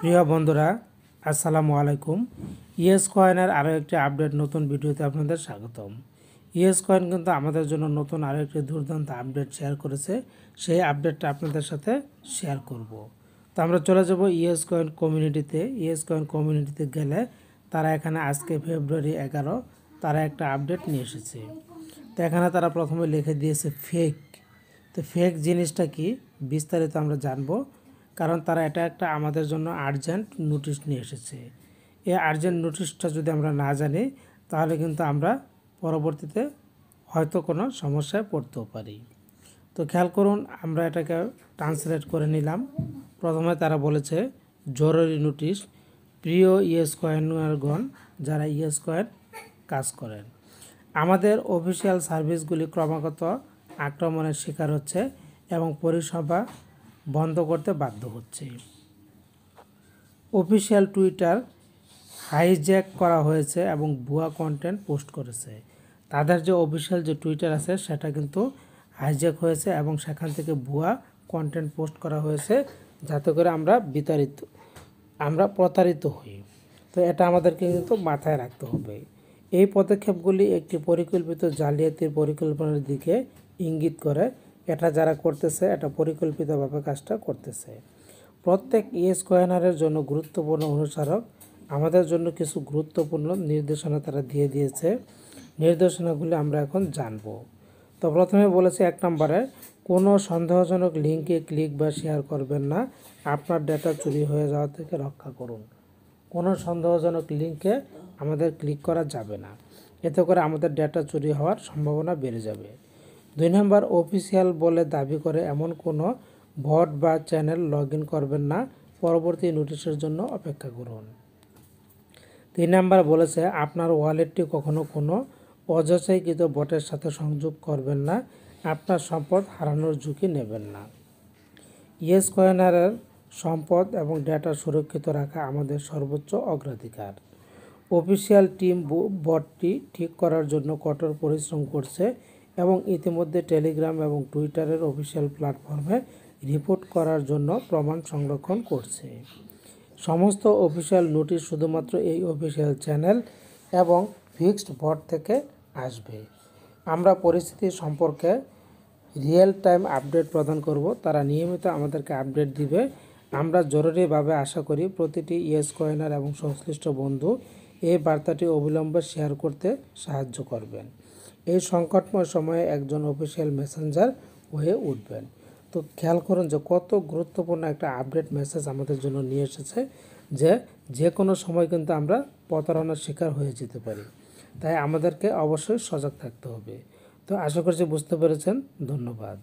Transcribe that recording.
প্রিয় বন্ধুরা, আসসালামু আলাইকুম। ইয়েস কয়েনের আরও একটি আপডেট নতুন ভিডিওতে আপনাদের স্বাগতম। ইয়েস কয়েন কিন্তু আমাদের জন্য নতুন আরও একটি দুর্দান্ত আপডেট শেয়ার করেছে। সেই আপডেটটা আপনাদের সাথে শেয়ার করব। তো আমরা চলে যাব ইয়েস কয়েন কমিউনিটিতে। ইয়েস কয়েন কমিউনিটিতে গেলে তারা এখানে আজকে ফেব্রুয়ারি 11 তারা একটা আপডেট নিয়ে এসেছে। তো এখানে তারা প্রথমে লিখে দিয়েছে ফেক। তো ফেক জিনিসটা কি বিস্তারিত আমরা জানবো, কারণ তারা এটা একটা আমাদের জন্য আর্জেন্ট নোটিশ নিয়ে এসেছে। এই আর্জেন্ট নোটিশটা যদি আমরা না জানি তাহলে কিন্তু আমরা পরবর্তীতে হয়তো কোনো সমস্যায় পড়তেও পারি। তো খেয়াল করুন, আমরা এটাকে ট্রান্সলেট করে নিলাম। প্রথমে তারা বলেছে জরুরি নোটিশ, প্রিয় ইয়েস কয়েনগণ যারা ইয়েস কয়েন কাজ করেন, আমাদের অফিসিয়াল সার্ভিসগুলি ক্রমাগত আক্রমণের শিকার হচ্ছে এবং পরিষেবা বন্ধ করতে বাধ্য হচ্ছে। অফিসিয়াল টুইটার হাইজ্যাক করা হয়েছে এবং ভুয়া কন্টেন্ট পোস্ট করেছে। তাদের যে অফিসিয়াল যে টুইটার আছে সেটা কিন্তু হাইজ্যাক হয়েছে এবং সেখান থেকে ভুয়া কন্টেন্ট পোস্ট করা হয়েছে, যাতে করে আমরা প্রতারিত হই। তো এটা আমাদেরকে কিন্তু মাথায় রাখতে হবে। এই পদক্ষেপগুলি একটি পরিকল্পিত জালিয়াতির পরিকল্পনার দিকে ইঙ্গিত করে। এটা যারা করতেছে এটা পরিকল্পিতভাবে কাজটা করতেছে। প্রত্যেক ইয়েস কয়েনারের জন্য গুরুত্বপূর্ণ অনুসারক আমাদের জন্য কিছু গুরুত্বপূর্ণ নির্দেশনা তারা দিয়ে দিয়েছে। নির্দেশনাগুলি আমরা এখন জানব। তো প্রথমে বলেছে 1 নম্বরে, কোনো সন্দেহজনক লিঙ্কে ক্লিক বা শেয়ার করবেন না, আপনার ডেটা চুরি হয়ে যাওয়া থেকে রক্ষা করুন। কোনো সন্দেহজনক লিঙ্কে আমাদের ক্লিক করা যাবে না, এতে করে আমাদের ডেটা চুরি হওয়ার সম্ভাবনা বেড়ে যাবে। 2 নম্বর, অফিসিয়াল বলে দাবি করে এমন কোনো বট বা চ্যানেল লগ ইন করবেন না, পরবর্তী নোটিশের জন্য অপেক্ষা করুন। 3 নম্বর বলেছে আপনার ওয়ালেটটি কখনো কোনো অযাচাইকৃত বটের সাথে সংযোগ করবেন না, আপনার সম্পদ হারানোর ঝুঁকি নেবেন না। ইয়েস কয়েনারের সম্পদ এবং ডেটা সুরক্ষিত রাখা আমাদের সর্বোচ্চ অগ্রাধিকার। অফিসিয়াল টিম বটটি ঠিক করার জন্য কঠোর পরিশ্রম করছে এবং ইতিমধ্যে টেলিগ্রাম এবং টুইটারের অফিসিয়াল প্ল্যাটফর্মে রিপোর্ট করার জন্য প্রমাণ সংরক্ষণ করছে। সমস্ত অফিসিয়াল নোটিশ শুধুমাত্র এই অফিসিয়াল চ্যানেল এবং ফিক্সড বট থেকে আসবে। আমরা পরিস্থিতি সম্পর্কে রিয়েল টাইম আপডেট প্রদান করব, তারা নিয়মিত আমাদেরকে আপডেট দিবে। আমরা জরুরিভাবে আশা করি প্রতিটি ইয়েস কয়েনার এবং সংশ্লিষ্ট বন্ধু এই বার্তাটি অবিলম্বে শেয়ার করতে সাহায্য করবেন। এই সংকটময় সময়ে একজন অফিসিয়াল মেসেঞ্জার হয়ে উঠবেন। তো খেয়াল করুন যে কত গুরুত্বপূর্ণ একটা আপডেট মেসেজ আমাদের জন্য নিয়ে এসেছে, যে কোনো সময় কিন্তু আমরা প্রতারণার শিকার হয়ে যেতে পারি। তাই আমাদেরকে অবশ্যই সজাগ থাকতে হবে। তো আশা করছি বুঝতে পেরেছেন। ধন্যবাদ।